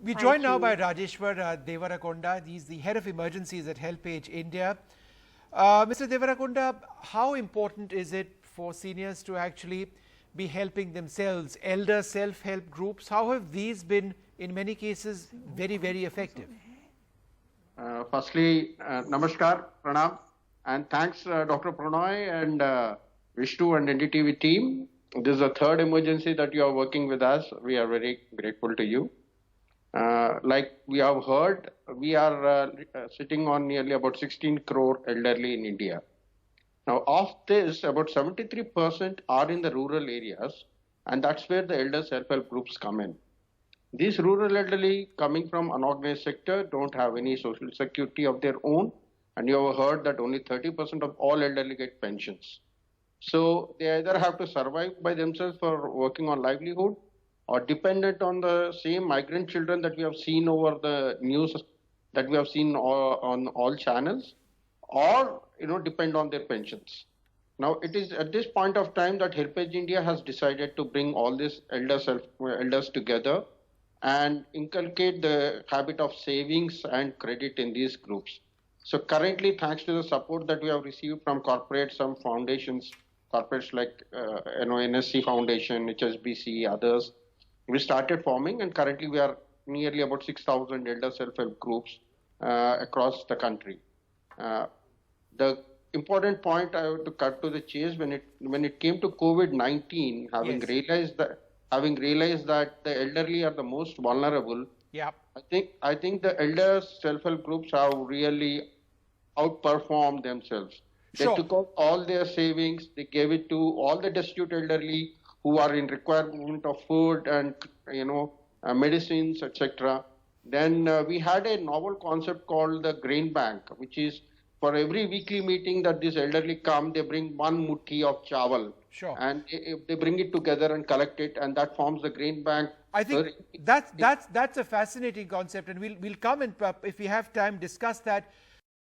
We're joined now by Rajeshwar Devarakonda. He's the head of emergencies at HelpAge India. Mr. Devarakonda, how important is it for seniors to actually be helping themselves? Elder self-help groups, how have these been in many cases very, very effective? Firstly, Namaskar, Pranam, and thanks Dr. Pranoy and Vishnu and NDTV team. This is the third emergency that you are working with us. We are very grateful to you. Like we have heard, we are sitting on nearly about 16 crore elderly in India. Now, of this, about 73% are in the rural areas, and that's where the elder self-help groups come in. These rural elderly coming from unorganized sector don't have any social security of their own, and you have heard that only 30% of all elderly get pensions. So they either have to survive by themselves for working on livelihood, or dependent on the same migrant children that we have seen over the news that we have seen on all channels, or depend on their pensions. Now it is at this point of time that HelpAge India has decided to bring all these elders together and inculcate the habit of savings and credit in these groups. So currently, thanks to the support that we have received from corporates, some foundations, corporates like NSC Foundation, HSBC, others, we started forming, and currently we are nearly about 6,000 elder self-help groups across the country. The important point I have to cut to the chase, when it came to COVID-19, having realized that the elderly are the most vulnerable. Yeah, I think the elder self-help groups have really outperformed themselves. They took out all their savings, they gave it to all the destitute elderly who are in requirement of food and medicines, etc. Then we had a novel concept called the grain bank, which is for every weekly meeting that these elderly come, they bring one muthi of chawal. Sure. And they bring it together and collect it, and that forms the grain bank. I think that's a fascinating concept, and we'll come and, if we have time, discuss that.